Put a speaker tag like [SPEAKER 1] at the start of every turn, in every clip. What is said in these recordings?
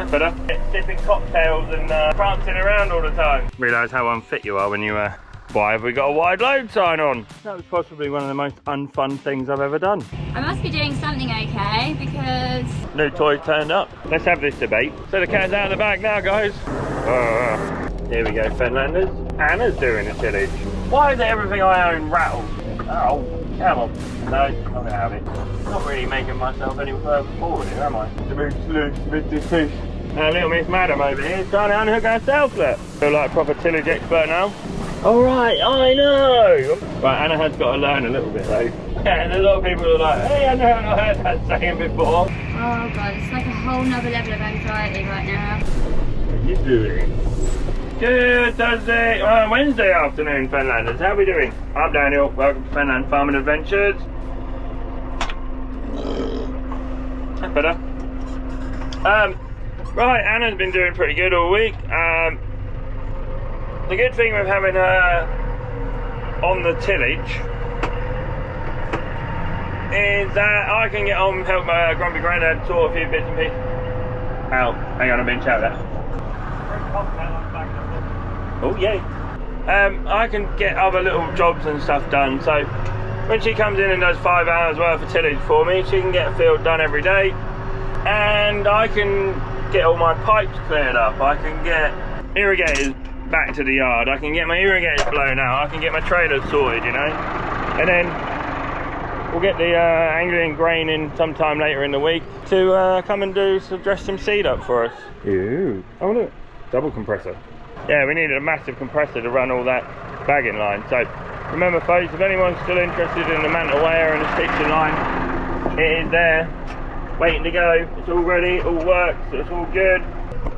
[SPEAKER 1] That's better. Sipping cocktails and prancing around all the time. Realise how unfit you are when you why have we got a wide load sign on? That was possibly one of the most unfun things I've ever done.
[SPEAKER 2] I must be doing something okay because...
[SPEAKER 1] New toys turned up. Let's have this debate. So the cat's out of the bag now, guys. Here we go, Fenlanders. Anna's doing the tillage. Why is everything I own rattled? Oh, come on. No, I'm going to have it. Not really making myself any further forward here, am I? Little Miss Madam over here is trying to unhook herself, look. Feel like a proper tillage expert now. Alright, I know! Right, Anna has got to learn a little bit though. Yeah, there's a lot of people who are like, hey, I never heard that saying before.
[SPEAKER 2] Oh god, it's like a whole nother level of anxiety right now.
[SPEAKER 1] What are you doing? Good Thursday, Wednesday afternoon, Fenlanders. How are we doing? I'm Daniel, welcome to Fenland Farming Adventures. That's better. Right, Anna's been doing pretty good all week. The good thing with having her on the tillage is that I can get on and help my grumpy granddad sort a few bits and pieces. Ow, hang on, I've been shouted at. Oh yeah. I can get other little jobs and stuff done, so when she comes in and does 5 hours worth of tillage for me, she can get a field done every day, and I can get all my pipes cleared up. I can get irrigators back to the yard, I can get my irrigators blown out, I can get my trailers sorted, you know, and then we'll get the angling grain in sometime later in the week to come and dress some seed up for us. Ooh, oh look, double compressor. Yeah, we needed a massive compressor to run all that bagging line. So remember folks, if anyone's still interested in the mantle weigher and the stitching line, it is there, waiting to go. It's all ready, it all works, it's all good.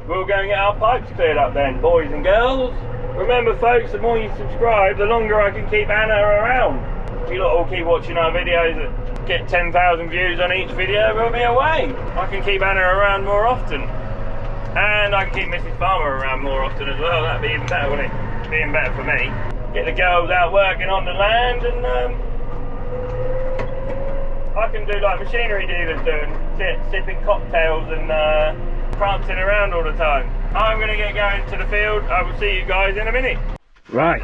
[SPEAKER 1] We'll go and get our pipes cleared up then, boys and girls. Remember folks, the more you subscribe, the longer I can keep Anna around. If you lot all keep watching our videos that get 10,000 views on each video, we'll be away. I can keep Anna around more often. And I can keep Mrs. Farmer around more often as well. That'd be even better, wouldn't it? Be even better for me. Get the girls out working on the land, and I can do like machinery dealers doing, sipping cocktails and prancing around all the time. I'm going to get going to the field. I will see you guys in a minute. Right.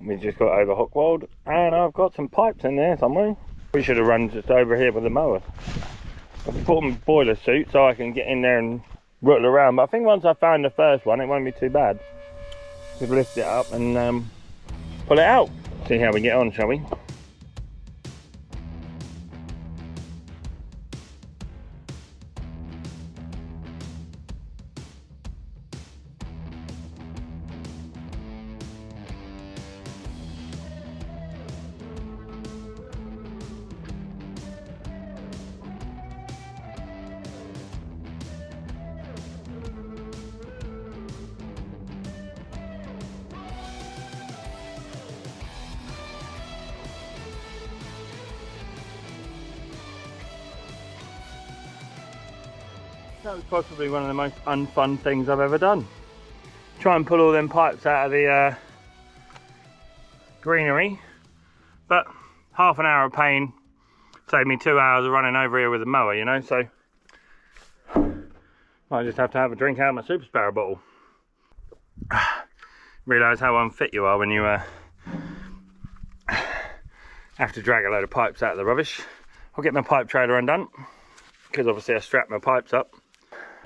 [SPEAKER 1] We just got over Hockwald, and I've got some pipes in there somewhere. We should have run just over here with the mower. I've put on my boiler suit so I can get in there and ruttle around, but I think once I found the first one, it won't be too bad. Just lift it up and pull it out. See how we get on, shall we? That was possibly one of the most unfun things I've ever done. Try and pull all them pipes out of the greenery, but half an hour of pain saved me 2 hours of running over here with a mower, you know, so I just have to have a drink out of my Super Sparrow bottle. Realise how unfit you are when you have to drag a load of pipes out of the rubbish. I'll get my pipe trailer undone, because obviously I strapped my pipes up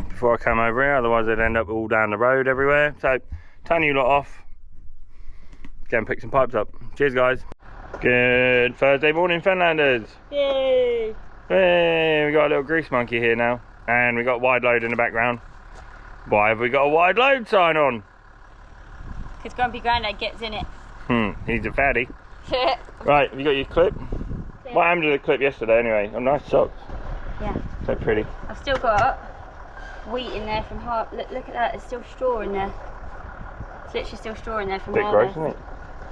[SPEAKER 1] before I come over here, otherwise they'd end up all down the road everywhere. So turn you lot off, go and pick some pipes up. Cheers guys. Good Thursday morning, Fenlanders.
[SPEAKER 2] Yay!
[SPEAKER 1] Hey, we got a little grease monkey here now, and we got wide load in the background. Why have we got a wide load sign on?
[SPEAKER 2] Because Grumpy Grandad gets in it.
[SPEAKER 1] He's a fatty. Right, have you got your clip? Yeah. What happened to the clip yesterday anyway? Oh, nice socks.
[SPEAKER 2] Yeah.
[SPEAKER 1] So pretty.
[SPEAKER 2] I've still got wheat in there from half. Look at that, there's still straw in there. It's literally still straw in there from
[SPEAKER 1] bit gross, isn't it?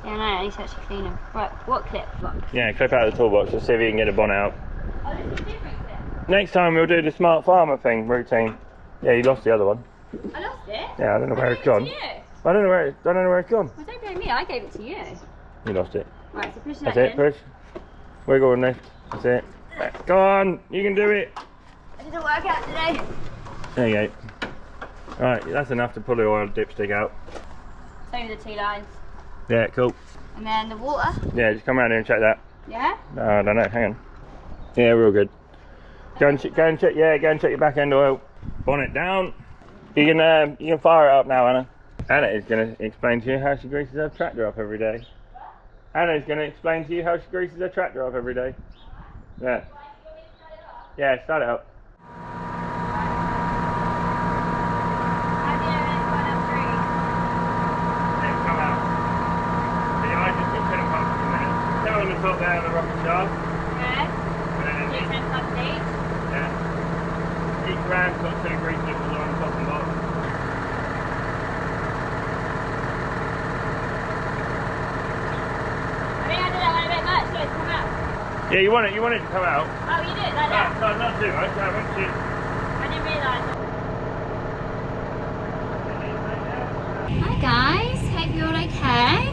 [SPEAKER 2] Yeah, I know, I need to actually clean them. Right, what clip?
[SPEAKER 1] Yeah, clip out of the toolbox. Let's see if you can get a bonnet out.
[SPEAKER 2] Oh, this is a different clip.
[SPEAKER 1] Next time we'll do the smart farmer thing routine. Yeah, you lost the other one.
[SPEAKER 2] I lost it?
[SPEAKER 1] Yeah, I don't know where it's gone. I don't know where it's gone.
[SPEAKER 2] Well, don't blame me, I gave it to you.
[SPEAKER 1] You lost it.
[SPEAKER 2] Right, so push that
[SPEAKER 1] That's it, push. Wiggle and lift. That's it. Go on, you can do it.
[SPEAKER 2] It didn't work out today.
[SPEAKER 1] There you go. Right, that's enough to pull the oil dipstick out.
[SPEAKER 2] Same with the 2 lines.
[SPEAKER 1] Yeah, cool.
[SPEAKER 2] And then the water.
[SPEAKER 1] Yeah, just come around here and check that.
[SPEAKER 2] Yeah?
[SPEAKER 1] No, I don't know, hang on. Yeah, we're all good. Go and check your back end oil. Bonnet down. You can fire it up now, Anna. Anna is going to explain to you how she greases her tractor up every day. Anna is going to explain to you how she greases her tractor up every day. Yeah. Yeah, start it up. On the top there on the rocket shaft.
[SPEAKER 2] Okay.
[SPEAKER 1] And then
[SPEAKER 2] You can cut the each.
[SPEAKER 1] Yeah. Each round's got 2 grease nipples on the top and bottom.
[SPEAKER 2] I think I did that one a bit much, so it's come out.
[SPEAKER 1] Yeah, you want it to come out.
[SPEAKER 2] Oh, you did like that?
[SPEAKER 1] No, not too much. I want you.
[SPEAKER 2] I didn't realise. Hi guys, hope you're all okay.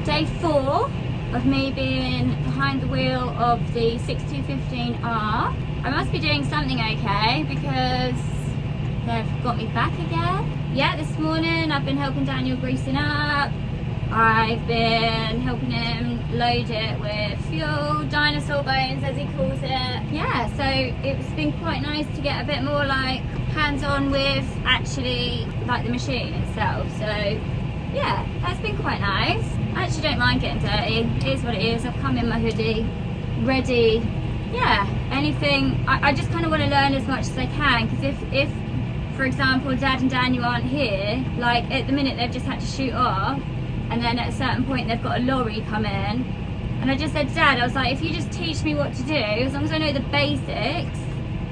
[SPEAKER 2] Day 4 of me being behind the wheel of the 6215R. I must be doing something okay because they've got me back again. Yeah, this morning I've been helping Daniel greasing up. I've been helping him load it with fuel, dinosaur bones as he calls it. Yeah, so it's been quite nice to get a bit more like hands-on with actually like the machine itself. So yeah, that's been quite nice. I actually don't mind getting dirty. It is what it is. I've come in my hoodie, ready. Yeah, anything. I just kind of want to learn as much as I can, because if, for example, Dad and Daniel aren't here, like at the minute they've just had to shoot off, and then at a certain point they've got a lorry come in, and I just said to Dad, I was like, if you just teach me what to do, as long as I know the basics,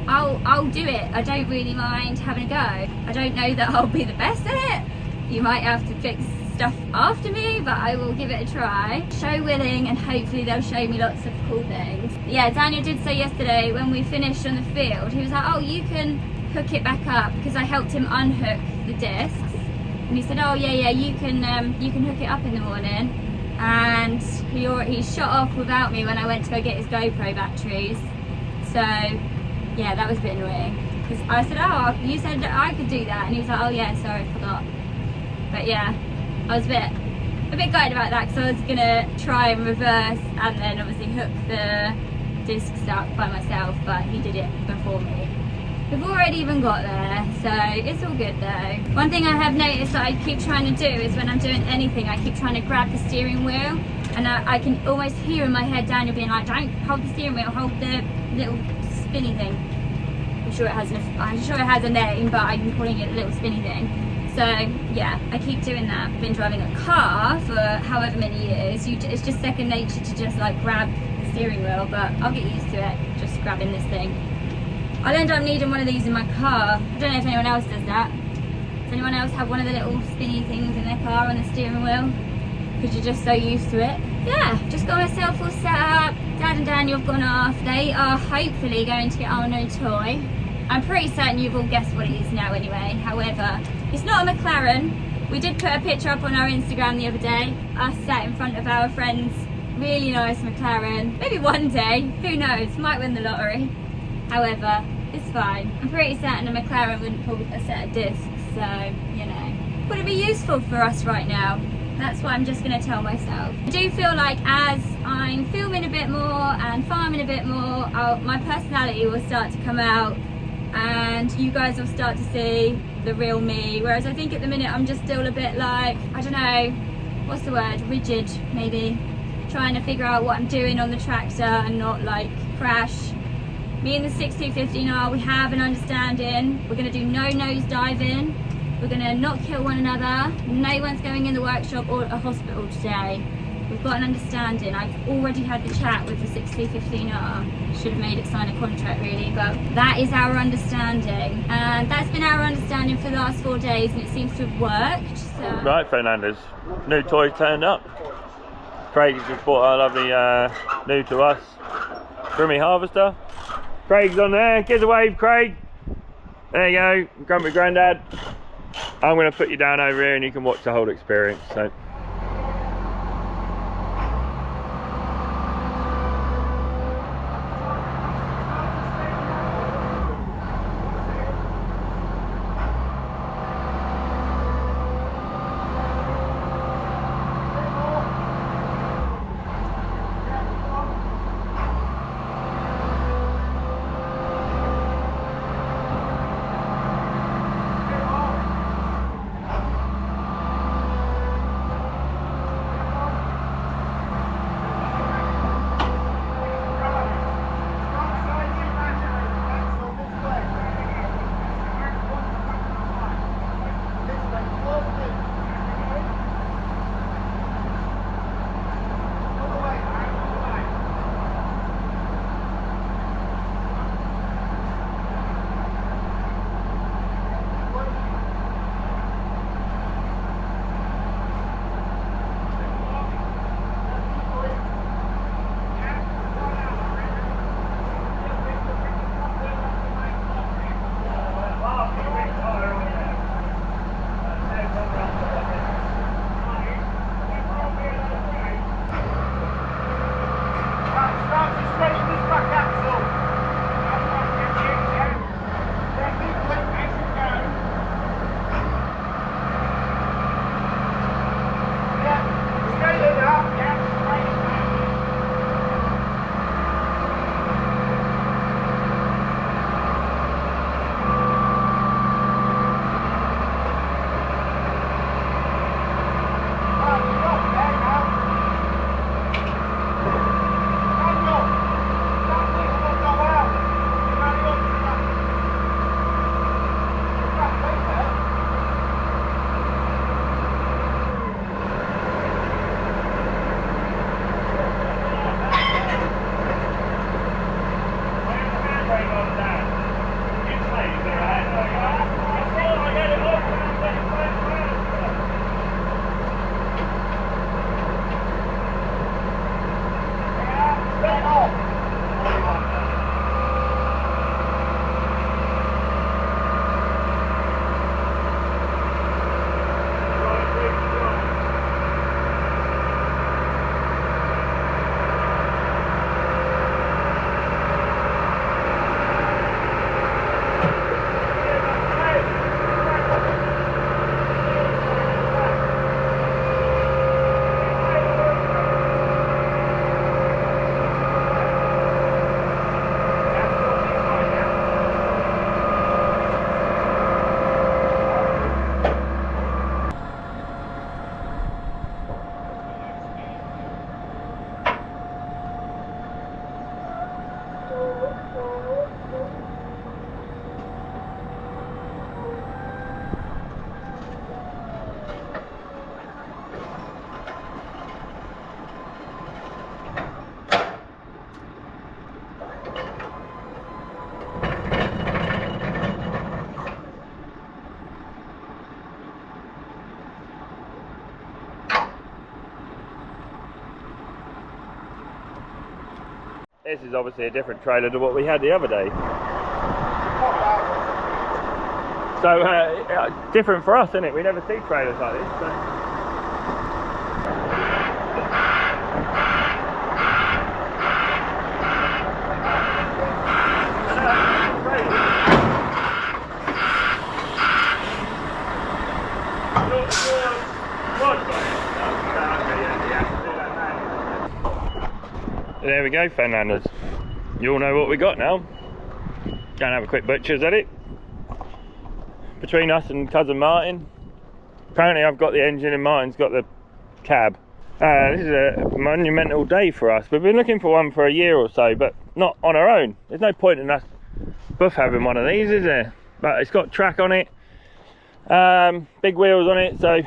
[SPEAKER 2] I'll do it. I don't really mind having a go. I don't know that I'll be the best at it. You might have to fix stuff after me, but I will give it a try. Show willing, and hopefully they'll show me lots of cool things. Yeah, Daniel did say yesterday when we finished on the field, he was like, oh, you can hook it back up, because I helped him unhook the discs. And he said, oh yeah, you can hook it up in the morning. And he shot off without me when I went to go get his GoPro batteries. So yeah, that was a bit annoying, because I said, oh, you said that I could do that, and he was like, oh yeah, sorry, I forgot. But yeah, I was a bit gutted about that, because I was gonna try and reverse and then obviously hook the discs up by myself, but he did it before me. We've already even got there, so it's all good though. One thing I have noticed that I keep trying to do is when I'm doing anything, I keep trying to grab the steering wheel, and I can almost hear in my head Daniel being like, don't hold the steering wheel, hold the little spinny thing. I'm sure it has a name, but I'm calling it a little spinny thing. So yeah, I keep doing that. I've been driving a car for however many years. It's just second nature to just like grab the steering wheel, but I'll get used to it, just grabbing this thing. I'll end up needing one of these in my car. I don't know if anyone else does that. Does anyone else have one of the little spinny things in their car on the steering wheel? Because you're just so used to it. Yeah, just got myself all set up. Dad and Daniel have gone off. They are hopefully going to get our new toy. I'm pretty certain you've all guessed what it is now anyway. However, it's not a McLaren. We did put a picture up on our Instagram the other day. Us sat in front of our friend's really nice McLaren. Maybe one day, who knows, might win the lottery. However, it's fine. I'm pretty certain a McLaren wouldn't pull a set of discs, so, you know. Would it be useful for us right now? That's what I'm just going to tell myself. I do feel like as I'm filming a bit more and farming a bit more, my personality will start to come out, and you guys will start to see the real me, whereas I think at the minute I'm just still a bit like, I don't know, what's the word, rigid maybe, trying to figure out what I'm doing on the tractor and not like crash. Me and the 6215R, we have an understanding. We're going to do no nose diving, we're going to not kill one another, no one's going in the workshop or a hospital today. We've got an understanding. I've already had the chat with the 6215R. Should have made it sign a contract really, but that is our understanding. And that's been our understanding for the last 4 days, and it seems to have worked. So.
[SPEAKER 1] Right, Fenlanders, new toy turned up. Craig just bought our lovely new to us Grimmy harvester. Craig's on there. Give us a wave, Craig. There you go, Grumpy Grandad. I'm going to put you down over here and you can watch the whole experience. So. This is obviously a different trailer to what we had the other day. So different for us, isn't it? We never see trailers like this. So. There we go, Fenlanders. You all know what we got now. Go and have a quick butcher's at it. Between us and cousin Martin. Apparently I've got the engine and Martin's got the cab. This is a monumental day for us. We've been looking for one for a year or so, but not on our own. There's no point in us both having one of these, is there? But it's got track on it, big wheels on it, so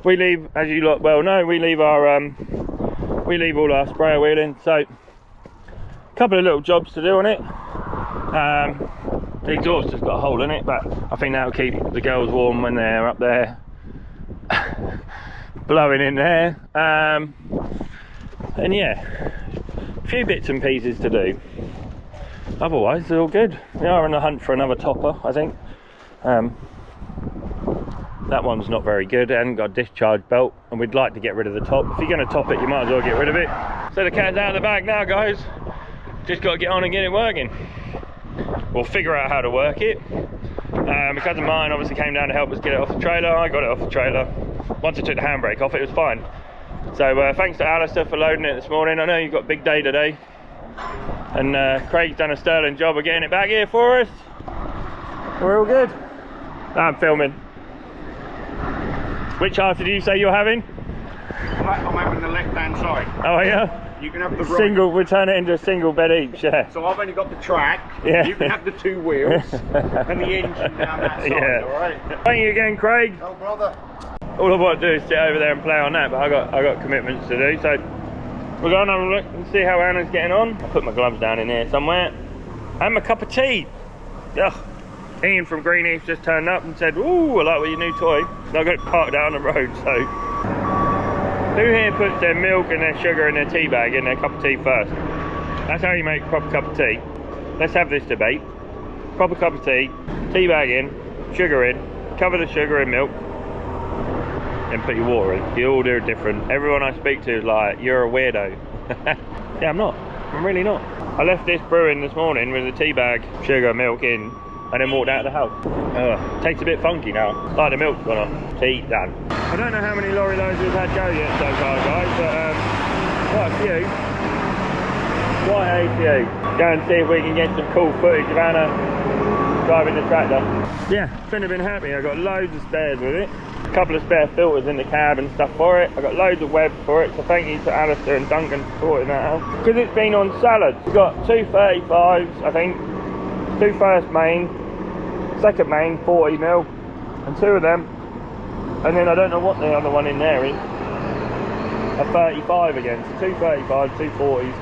[SPEAKER 1] we leave, as you lot well know, we leave all our sprayer wheeling. So a couple of little jobs to do on it. The exhaust has got a hole in it, but I think that'll keep the girls warm when they're up there blowing in there. And yeah, a few bits and pieces to do. Otherwise they're all good. We are on the hunt for another topper, I think. That one's not very good, it hasn't got a discharge belt, and we'd like to get rid of the top. If you're going to top it, you might as well get rid of it. So the cat's out of the bag now, guys. Just got to get on and get it working. We'll figure out how to work it. My cousin Martin obviously came down to help us get it off the trailer. I got it off the trailer. Once I took the handbrake off, it was fine. So thanks to Alistair for loading it this morning. I know you've got a big day today. And Craig's done a sterling job of getting it back here for us. We're all good. I'm filming. Which half did you say you're having?
[SPEAKER 3] I'm having the left-hand side.
[SPEAKER 1] Oh yeah?
[SPEAKER 3] You can have the right.
[SPEAKER 1] Single, we'll turn it into a single bed each, yeah.
[SPEAKER 3] So I've only got the track,
[SPEAKER 1] yeah.
[SPEAKER 3] You can have the two wheels, and the engine down that side,
[SPEAKER 1] yeah.
[SPEAKER 3] alright?
[SPEAKER 1] Thank you again, Craig.
[SPEAKER 3] Oh, brother.
[SPEAKER 1] All I want to do is sit over there and play on that, but I got commitments to do, so we're going to have a look and see how Anna's getting on. I'll put my gloves down in here somewhere. And my cup of tea. Ugh. Ian from Greenheath just turned up and said, ooh, I like your new toy. And I got it parked out on the road, so. Who here puts their milk and their sugar in their tea bag in their cup of tea first? That's how you make a proper cup of tea. Let's have this debate. Proper cup of tea bag in, sugar in, cover the sugar in milk, and put your water in. You all do it different. Everyone I speak to is like, you're a weirdo. Yeah, I'm not. I'm really not. I left this brewing this morning with the tea bag, sugar, milk in, and then walked out of the house. Tastes a bit funky now. Like the milk's gone off. Tea done. I don't know how many lorry loads we've had go yet so far, guys, but quite a few. Quite a few. Go and see if we can get some cool footage of Anna driving the tractor. Yeah, couldn't have been happy. I got loads of spares with it. A couple of spare filters in the cab and stuff for it. I got loads of webs for it, so thank you to Alistair and Duncan for sorting that out. Because it's been on salads. We've got two 35s, I think. Two first main, second main 40mm, and two of them, and then I don't know what the other one in there is, a 35 again, so two 35s, two 40s,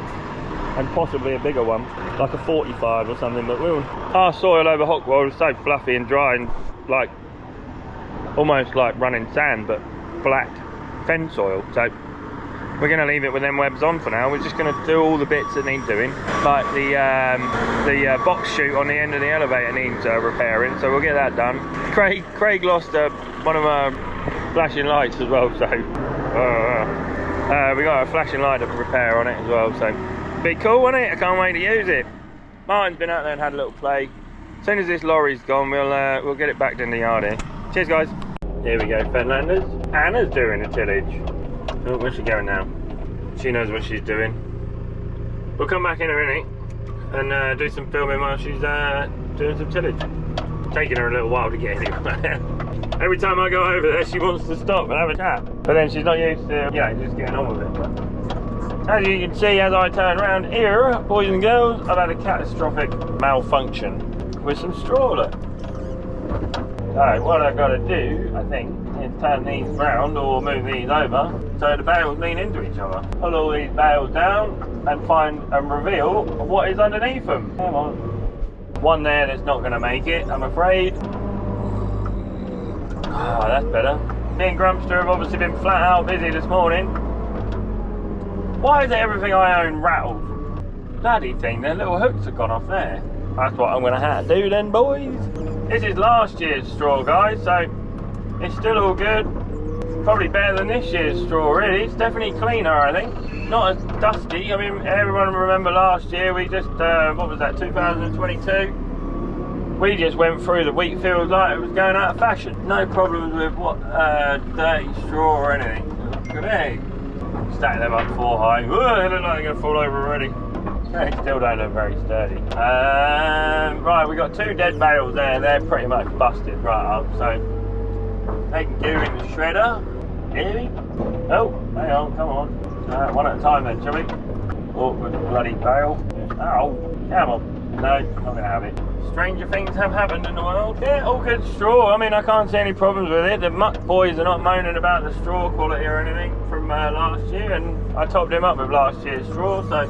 [SPEAKER 1] and possibly a bigger one, like a 45 or something. But our soil over Hockwell is so fluffy and dry and like almost like running sand, but black fen soil, so we're going to leave it with them webs on for now. We're just going to do all the bits that need doing. Like the box chute on the end of the elevator needs repairing, so we'll get that done. Craig lost one of our flashing lights as well, so we got a flashing light to repair on it as well, so be cool, isn't it? I can't wait to use it. Martin's been out there and had a little play. As soon as this lorry's gone, we'll get it back in the yard here. Cheers, guys. Here we go, Fenlanders. Anna's doing a tillage. Oh, where's she going now? She knows what she's doing. We'll come back in a minute and do some filming while she's doing some tillage. Taking her a little while to get anywhere. Every time I go over there, she wants to stop and have a chat. But then she's not used to, just getting on with it. As you can see, as I turn around here, boys and girls, I've had a catastrophic malfunction with some straw. Look. So what I've got to do, I think, is turn these round or move these over so the bales lean into each other. Pull all these bales down and find and reveal what is underneath them. Come on. One there that's not going to make it, I'm afraid. Oh, that's better. Me and Grumpster have obviously been flat out busy this morning. Why is everything I own rattled? bloody thing, their little hooks have gone off there. That's what I'm gonna have to do then, boys. This is last year's straw, guys, so it's still all good. Probably better than this year's straw, really. It's definitely cleaner, I think. Not as dusty. I mean, everyone remember last year we just, what was that, 2022? We just went through the wheat field like it was going out of fashion. No problems with what dirty straw or anything. Look at that. Stack them up 4 high. Whoa, they look like they're gonna fall over already. They still don't look very sturdy. Right, we got 2 dead bales there. They're pretty much busted right up, so they can go in the shredder. Here. Oh, hang on, come on. One at a time then, shall we? Awkward bloody bale. Ow, come on. No, not gonna have it. Stranger things have happened in the world. Yeah, all good straw. I mean, I can't see any problems with it. The muck boys are not moaning about the straw quality or anything from last year, and I topped him up with last year's straw, so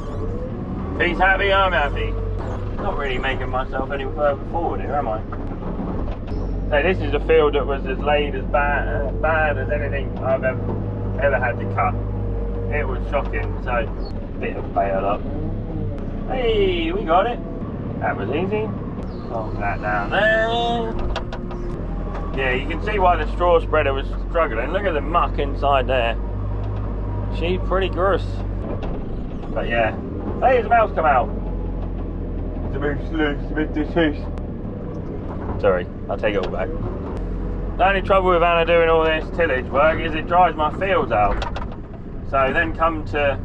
[SPEAKER 1] if he's happy, I'm happy. Not really making myself any further forward here, am I? So this is a field that was as laid as bad as anything I've ever had to cut. It was shocking, so bit of bail up. Hey, we got it. That was easy. Hold that down there. Yeah, you can see why the straw spreader was struggling. Look at the muck inside there. She's pretty gross. But yeah. Hey, the mouse come out. The moose loose, the moose. Sorry, I'll take it all back. The only trouble with Anna doing all this tillage work is it dries my fields out. So then come to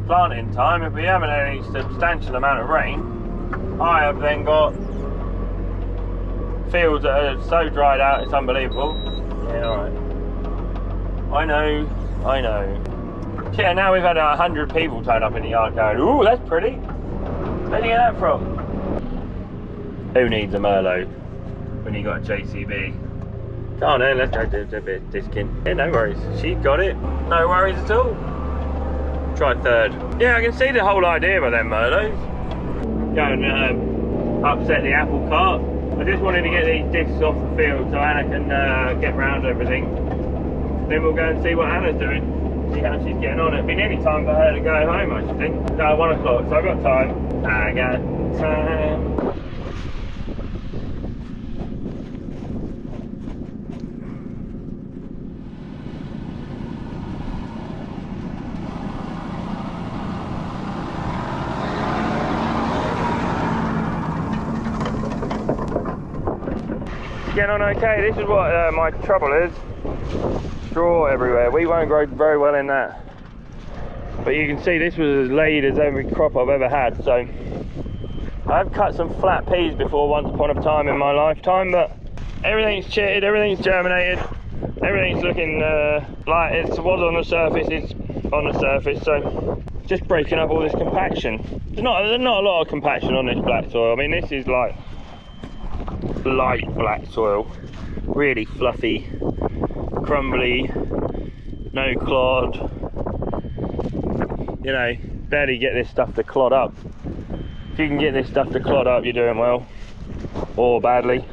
[SPEAKER 1] planting time, if we haven't had any substantial amount of rain, I have then got fields that are so dried out it's unbelievable. Yeah, alright. I know. Yeah, now we've had 100 people turn up in the yard going, ooh, that's pretty. Where do you get that from? Who needs a Merlot when you got a JCB? Come on then, let's go do a bit of disking. Yeah, no worries. She got it. No worries at all. Try third. Yeah, I can see the whole idea of them Merlots. Go and upset the apple cart. I just wanted to get these discs off the field so Anna can get round everything. Then we'll go and see what Anna's doing. See how she's getting on. It'll be nearly time for her to go home, I should think. No, 1 o'clock, so I've got time. I got time. Getting on okay. This is what my trouble is. Straw everywhere. We won't grow very well in that. But you can see this was as laid as every crop I've ever had. So I've cut some flat peas before once upon a time in my lifetime, but everything's chitted, everything's germinated, everything's looking like it was on the surface, it's on the surface. So just breaking up all this compaction. There's not a lot of compaction on this black soil. I mean, this is like light black soil, really fluffy, crumbly, no clod. You know, barely get this stuff to clod up. If you can get this stuff to clod up, you're doing well, or badly.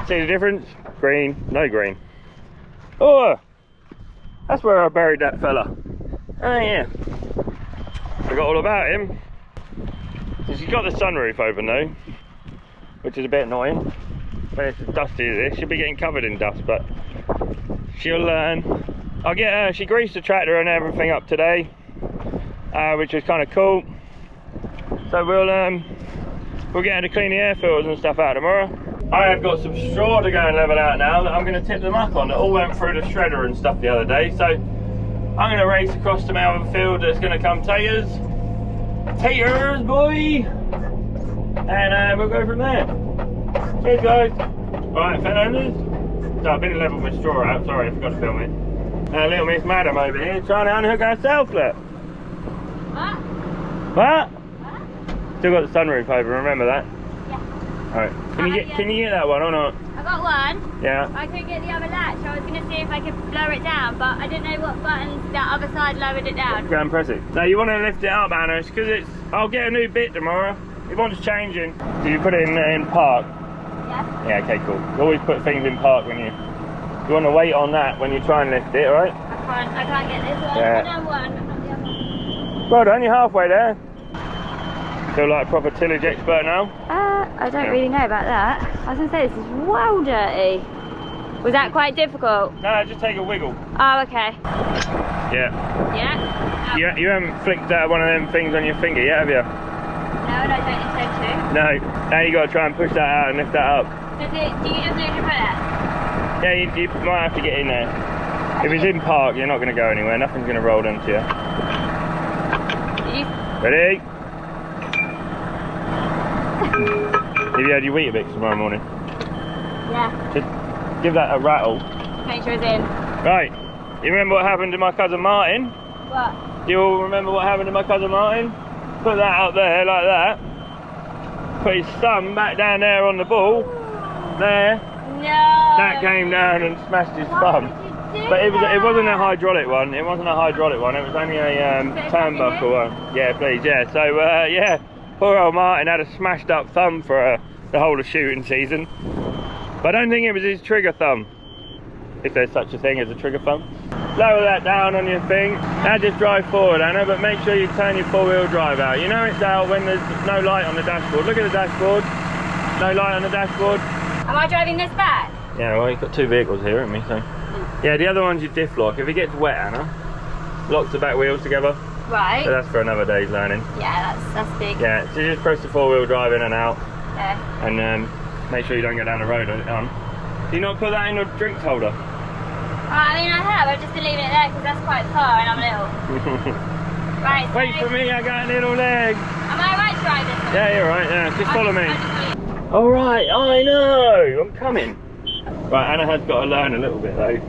[SPEAKER 1] See the difference? Green, no green. Oh, that's where I buried that fella. Oh yeah, forgot all about him. She's got the sunroof open though, which is a bit annoying. When it's as dusty as this, she'll be getting covered in dust, but she'll learn. I'll get her, she greased the tractor and everything up today, which was kind of cool. So we'll get her to clean the air filters and stuff out tomorrow. I have got some straw to go and level out now that I'm going to tip the muck on. It all went through the shredder and stuff the other day, so I'm going to race across to my other field that's going to come taters. Taters, boy! And we'll go from there. Cheers, guys. Right, Fenland. So I've been leveled my straw out. Sorry, I forgot to film it. Little Miss Madam over here trying to unhook herself, look.
[SPEAKER 2] What?
[SPEAKER 1] What?
[SPEAKER 2] What?
[SPEAKER 1] Still got the sunroof over, remember that?
[SPEAKER 2] Yeah.
[SPEAKER 1] Alright. Can you get that one or not?
[SPEAKER 2] I got one.
[SPEAKER 1] Yeah.
[SPEAKER 2] I couldn't get the other latch. I was going to see if I could lower it down, but I didn't know what buttons that other side lowered it down.
[SPEAKER 1] Go and press it. No, you want to lift it up, Anna, because I'll get a new bit tomorrow. It wants changing. Do you put it in park?
[SPEAKER 2] Yeah.
[SPEAKER 1] Yeah, okay, cool. You always put things in park when you want to wait on that when you try and lift it, right?
[SPEAKER 2] I can't get this one.
[SPEAKER 1] Yeah.
[SPEAKER 2] I've done one, but not the other one.
[SPEAKER 1] Well done, you're halfway there. Feel like a proper tillage expert now?
[SPEAKER 2] I don't really know about that. I was going to say, this is well dirty. Was that quite difficult?
[SPEAKER 1] No, just take a wiggle.
[SPEAKER 2] Oh, okay.
[SPEAKER 1] Yeah.
[SPEAKER 2] Yeah?
[SPEAKER 1] You haven't flicked out one of them things on your finger yet, have you?
[SPEAKER 2] No, and I don't intend to.
[SPEAKER 1] No. Now you got to try and push that out and lift that up.
[SPEAKER 2] Do you just need to put it?
[SPEAKER 1] Yeah, you might have to get in there. If it's in park, you're not going to go anywhere. Nothing's going to roll into you. Ready? Have you had your Weetabix tomorrow morning?
[SPEAKER 2] Yeah.
[SPEAKER 1] Just give that a rattle.
[SPEAKER 2] Make sure it's in.
[SPEAKER 1] Right. You remember what happened to my cousin Martin?
[SPEAKER 2] What?
[SPEAKER 1] Do you all remember what happened to my cousin Martin? Put that up there like that. Put his thumb back down there on the ball. There.
[SPEAKER 2] No.
[SPEAKER 1] That came down and smashed his thumb. But it wasn't a hydraulic one. It wasn't a hydraulic one. It was only a turnbuckle one. Yeah, please. Yeah. So yeah, poor old Martin had a smashed up thumb for the whole of shooting season. But I don't think it was his trigger thumb, if there's such a thing as a trigger thumb. Lower that down on your thing. Now just drive forward, Anna, but make sure you turn your four-wheel drive out. You know it's out when there's no light on the dashboard. Look at the dashboard. No light on the dashboard.
[SPEAKER 2] Am I driving this back?
[SPEAKER 1] Yeah, well, you've got two vehicles here, haven't we? So. Yeah, the other one's your diff lock. If it gets wet, Anna, locks the back wheels together.
[SPEAKER 2] Right.
[SPEAKER 1] So that's for another day's learning.
[SPEAKER 2] Yeah, that's big.
[SPEAKER 1] Yeah, so you just press the four-wheel drive in and out.
[SPEAKER 2] Yeah.
[SPEAKER 1] And make sure you don't go down the road on. Do you not put that in your drinks holder?
[SPEAKER 2] I mean, I have. I've just been leaving it there because that's quite far and I'm little. Right. So
[SPEAKER 1] Wait for me, I got a little leg.
[SPEAKER 2] Am I right to drive this one?
[SPEAKER 1] Yeah, you're right. Yeah, just follow me.
[SPEAKER 2] Just
[SPEAKER 1] All right, I know. I'm coming. Right, Anna has got to learn a little bit though.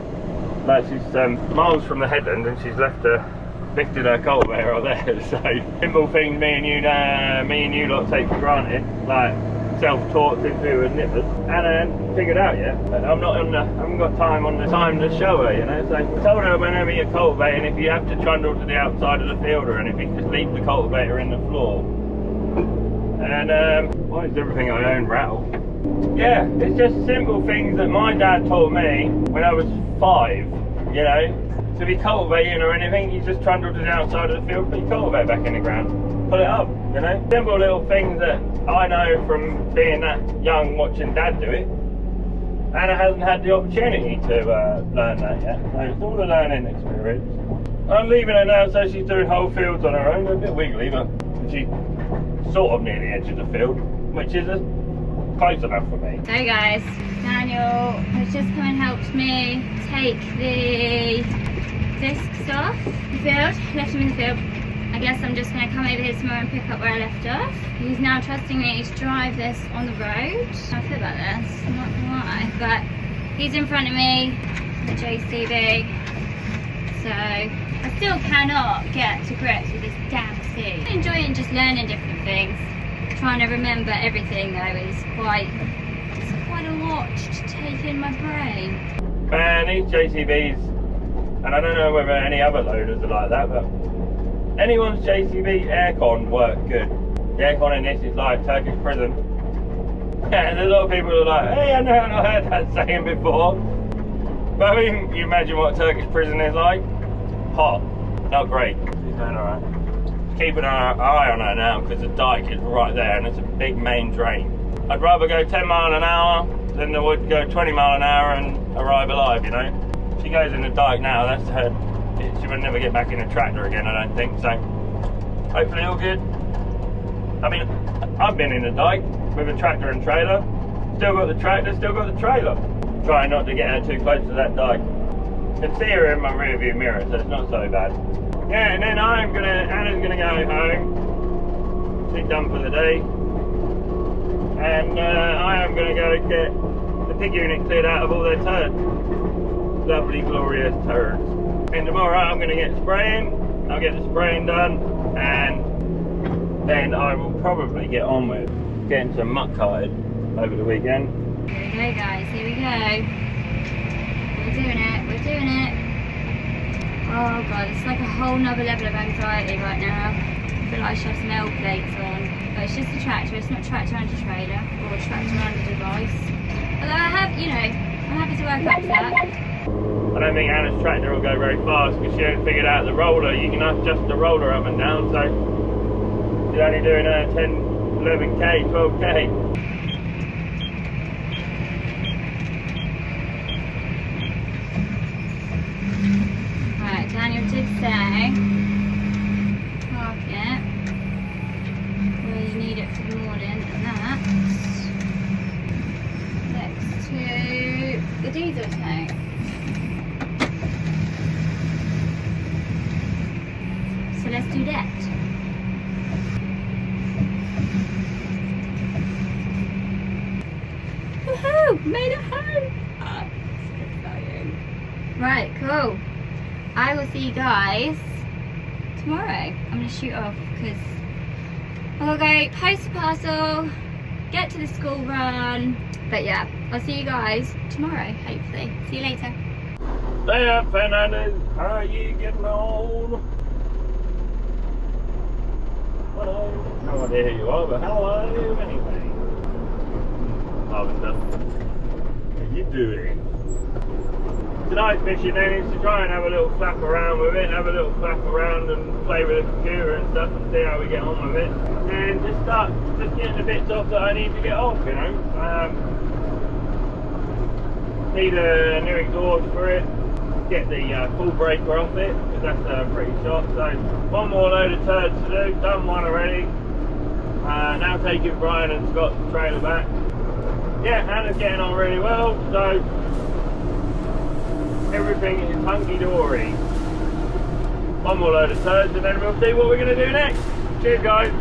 [SPEAKER 1] Like she's miles from the headland and she's lifted her cultivator up there. So simple things me and you lot take for granted, like self-taught since we were nippers. Anna hasn't figured out yet. I haven't got time to show her, you know. So I told her whenever you're cultivating, if you have to trundle to the outside of the field or anything, just leave the cultivator in the floor. And why does everything I own rattle? Yeah, it's just simple things that my dad taught me when I was 5, you know. To be cultivating or anything, you just trundle to the outside of the field, put your cultivator back in the ground, pull it up, you know. Simple little things that I know from being that young, watching Dad do it. Anna hasn't had the opportunity to learn that yet, so it's all a learning experience. I'm leaving her now, so she's doing whole fields on her own, a bit wiggly, but she's sort of near the edge of the field, which is close enough for me.
[SPEAKER 2] So guys, Daniel has just come and helped me take the discs off the field, left him in the field. I guess I'm just going to come over here tomorrow and pick up where I left off. He's now trusting me to drive this on the road. I feel about this, I'm not going to lie, but he's in front of me, the JCB, so I still cannot get to grips with this damn seat. I'm enjoying just learning different things. Trying to remember everything though is quite a lot to take in my brain.
[SPEAKER 1] Man, these JCBs, and I don't know whether any other loaders are like that, but anyone's JCB aircon work good. The aircon in this is like Turkish prison. Yeah, and a lot of people are like, hey, I know, I've heard that saying before. But I mean, you imagine what Turkish prison is like? Hot, not great. She's doing alright. Keeping our eye on her now because the dike is right there and it's a big main drain. I'd rather go 10 mile an hour than I would go 20 mile an hour and arrive alive, you know. She goes in the dike now, that's her. She would never get back in a tractor again, I don't think, so hopefully all good. I mean, I've been in the dike with a tractor and trailer, still got the tractor, still got the trailer. Trying not to get her too close to that dike. You can see her in my rear view mirror, so it's not so bad. Yeah, and then Anna's gonna go home. She's done for the day. And I am gonna go get the pig unit cleared out of all their turds. Lovely, glorious turds. And tomorrow I'm going to get spraying, I'll get the spraying done, and then I will probably get on with getting some muck carted over the weekend.
[SPEAKER 2] Here we go guys, here we go. We're doing it. Oh god, it's like a whole nother level of anxiety right now. realise she has some L plates on. But it's just a tractor, it's not tractor and a trailer or tractor and a device. Although I have, you know, I'm happy to work up to that.
[SPEAKER 1] I don't think Anna's tractor will go very fast because she hasn't figured out the roller. You can adjust the roller up and down, so she's only doing 10, 11k, 12k.
[SPEAKER 2] Right, Daniel did say park it where you need it for the morning, and that's next to the diesel tank. So let's do that. Woohoo! Made it home! Ah, so exciting. Right, cool. I will see you guys tomorrow. I'm going to shoot off because I'll go post a parcel, get to the school run. But yeah, I'll see you guys tomorrow, hopefully. See you later.
[SPEAKER 1] Stay up, Fenland. How are you getting on? Hello. No idea who you are, but hello anyway. Harvester. How are you doing? Tonight's mission then is to try and have a little flap around with it, have a little flap around and play with the computer and stuff and see how we get on with it. And just start just getting the bits off that I need to get off, you know. Need a new exhaust for it, get the full breaker off it, because that's pretty shot. So one more load of turds to do, done one already. Now taking Brian and Scott's trailer back. Yeah, Anna's getting on really well, so everything is hunky-dory. One more load of turds and then we'll see what we're going to do next. Cheers guys.